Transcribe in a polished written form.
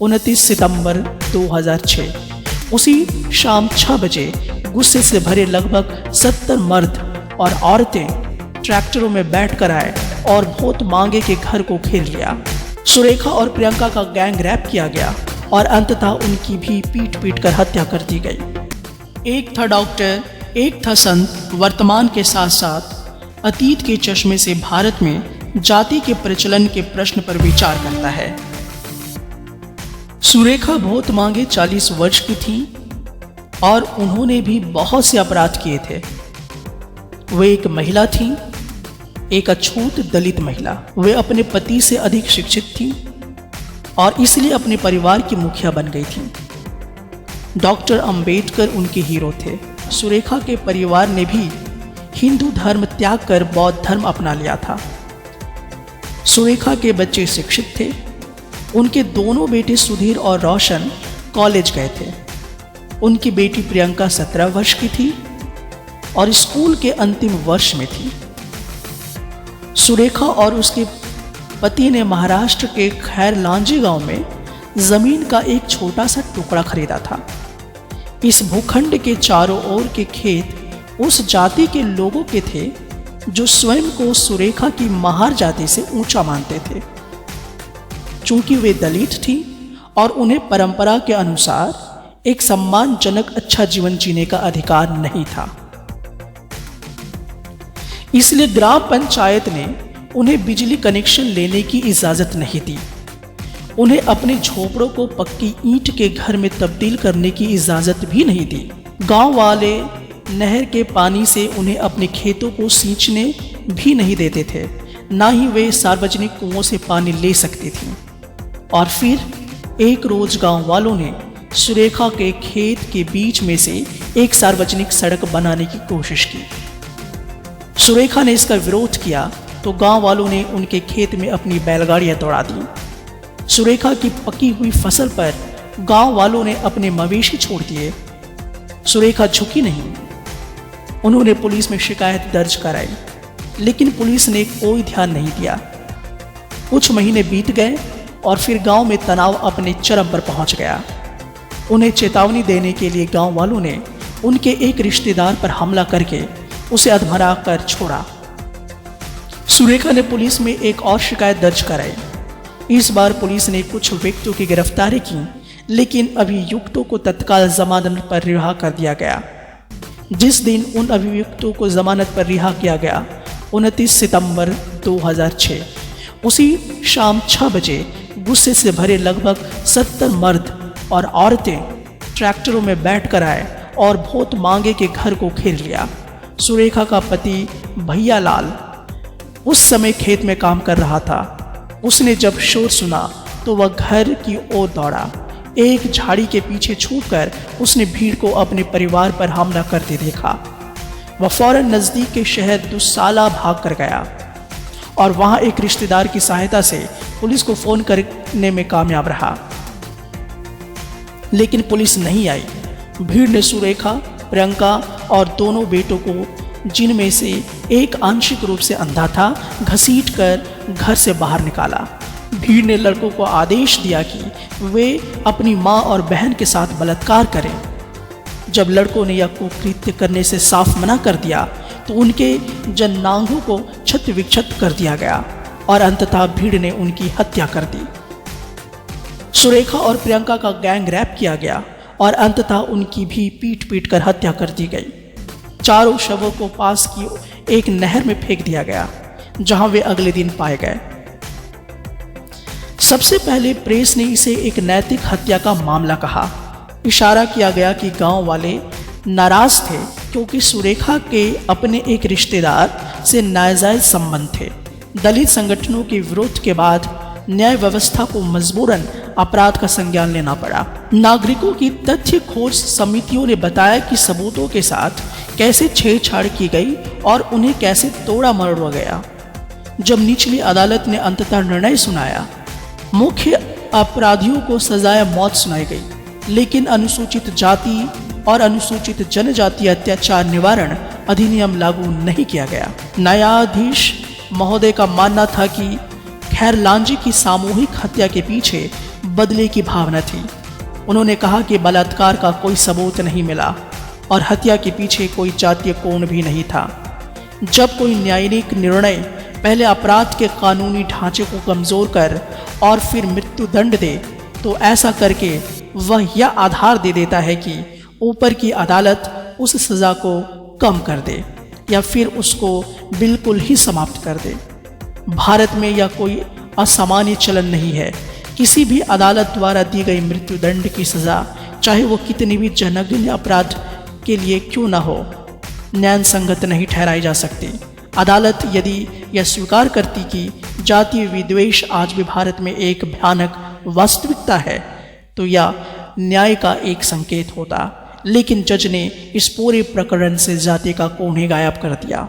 29 सितंबर 2006 उसी शाम 6 बजे गुस्से से भरे लगभग 70 मर्द और औरतें ट्रैक्टरों में बैठकर आए और बहुत मांगे के घर को घेर लिया। सुरेखा और प्रियंका का गैंग रैप किया गया और अंततः उनकी भी पीट कर हत्या कर दी गई। एक था डॉक्टर, एक था संत, वर्तमान के साथ साथ अतीत के चश्मे से भारत में जाति के प्रचलन के प्रश्न पर विचार करता है। सुरेखा बहुत मांगे 40 वर्ष की थी और उन्होंने भी बहुत से अपराध किए थे। वे एक महिला थी, एक अछूत दलित महिला। वे अपने पति से अधिक शिक्षित थी और इसलिए अपने परिवार की मुखिया बन गई थी। डॉक्टर अंबेडकर उनके हीरो थे। सुरेखा के परिवार ने भी हिंदू धर्म त्याग कर बौद्ध धर्म अपना लिया था। सुरेखा के बच्चे शिक्षित थे। उनके दोनों बेटे सुधीर और रोशन कॉलेज गए थे। उनकी बेटी प्रियंका 17 वर्ष की थी और स्कूल के अंतिम वर्ष में थी। सुरेखा और उसके पति ने महाराष्ट्र के खैर लांजी गांव में जमीन का एक छोटा सा टुकड़ा खरीदा था। इस भूखंड के चारों ओर के खेत उस जाति के लोगों के थे जो स्वयं को सुरेखा की महार जाति से ऊंचा मानते थे। चूंकि वे दलित थी और उन्हें परंपरा के अनुसार एक सम्मानजनक अच्छा जीवन जीने का अधिकार नहीं था, इसलिए ग्राम पंचायत ने उन्हें बिजली कनेक्शन लेने की इजाजत नहीं दी। उन्हें अपने झोपड़ों को पक्की ईंट के घर में तब्दील करने की इजाजत भी नहीं दी। गांव वाले नहर के पानी से उन्हें अपने खेतों को सींचने भी नहीं देते थे, ना ही वे सार्वजनिक कुओं से पानी ले सकती थीं। और फिर एक रोज गांव वालों ने सुरेखा के खेत के बीच में से एक सार्वजनिक सड़क बनाने की कोशिश की। सुरेखा ने इसका विरोध किया तो गांव वालों ने उनके खेत में अपनी बैलगाड़ियां दौड़ा दी। सुरेखा की पकी हुई फसल पर गांव वालों ने अपने मवेशी छोड़ दिए। सुरेखा झुकी नहीं। उन्होंने पुलिस में शिकायत दर्ज कराई, लेकिन पुलिस ने कोई ध्यान नहीं दिया। कुछ महीने बीत गए और फिर गांव में तनाव अपने चरम पर पहुंच गया। उन्हें चेतावनी देने के लिए गांव वालों ने उनके एक रिश्तेदार पर हमला करके उसे अधमरा कर छोड़ा। सुरेखा ने पुलिस में एक और शिकायत दर्ज कराई। इस बार पुलिस ने कुछ व्यक्तियों की गिरफ्तारी की, लेकिन अभियुक्तों को तत्काल जमानत पर रिहा कर दिया गया। जिस दिन उन अभियुक्तों को जमानत पर रिहा किया गया 29 सितंबर 2006 उसी शाम 6 बजे गुस्से से भरे लगभग 70 मर्द और औरतें ट्रैक्टरों में बैठकर आए और बहुत मांगे के घर को घेर लिया। सुरेखा का पति भैया लाल उस समय खेत में काम कर रहा था। उसने जब शोर सुना तो वह घर की ओर दौड़ा। एक झाड़ी के पीछे छुपकर उसने भीड़ को अपने परिवार पर हमला करते देखा। वह फौरन नजदीक के शहर दुसाला भाग कर गया और वहां एक रिश्तेदार की सहायता से पुलिस को फोन करने में कामयाब रहा, लेकिन पुलिस नहीं आई। भीड़ ने सुरेखा, प्रियंका और दोनों बेटों को, जिनमें से एक आंशिक रूप से अंधा था, घसीटकर घर से बाहर निकाला। भीड़ ने लड़कों को आदेश दिया कि वे अपनी मां और बहन के साथ बलात्कार करें। जब लड़कों ने यह कुकृत्य करने से साफ मना कर दिया तो उनके जनांगों को छत विक्षत कर दिया गया और अंततः भीड़ ने उनकी हत्या कर दी। सुरेखा और प्रियंका का गैंग रैप किया गया और अंततः उनकी भी पीट कर हत्या कर दी गई। चारों शवों को पास की एक नहर में फेंक दिया गया, जहां वे अगले दिन पाए गए। सबसे पहले प्रेस ने इसे एक नैतिक हत्या का मामला कहा। इशारा किया गया कि गांव वाले नाराज थे क्योंकि सुरेखा के अपने एक रिश्तेदार से नाजायज संबंध थे। दलित संगठनों के विरोध के बाद न्याय व्यवस्था को मजबूरन अपराध का संज्ञान लेना पड़ा। नागरिकों की तथ्य खोज समितियों ने बताया कि सबूतों के साथ कैसे छेड़छाड़ की गई और उन्हें कैसे तोड़ा मरोड़ा गया। जब निचली अदालत ने अंततः निर्णय सुनाया, मुख्य अपराधियों को सजाए मौत सुनाई गई, लेकिन अनुसूचित जाति और अनुसूचित जनजाति अत्याचार निवारण अधिनियम लागू नहीं किया गया। न्यायाधीश महोदय का मानना था कि खैर लांजी की सामूहिक हत्या के पीछे बदले की भावना थी। उन्होंने कहा कि बलात्कार का कोई सबूत नहीं मिला और हत्या के पीछे कोई जातीय कोण भी नहीं था। जब कोई न्यायिक निर्णय पहले अपराध के कानूनी ढांचे को कमज़ोर कर और फिर मृत्युदंड दे, तो ऐसा करके वह यह आधार दे देता है कि ऊपर की अदालत उस सज़ा को कम कर दे या फिर उसको बिल्कुल ही समाप्त कर दे। भारत में यह कोई असामान्य चलन नहीं है। किसी भी अदालत द्वारा दी गई मृत्युदंड की सज़ा, चाहे वो कितनी भी जघन्य अपराध के लिए क्यों न हो, न्याय संगत नहीं ठहराई जा सकती। अदालत यदि यह स्वीकार करती कि जातीय विद्वेष आज भी भारत में एक भयानक वास्तविकता है, तो यह न्याय का एक संकेत होता। लेकिन जज ने इस पूरे प्रकरण से जाति का कोण ही गायब कर दिया।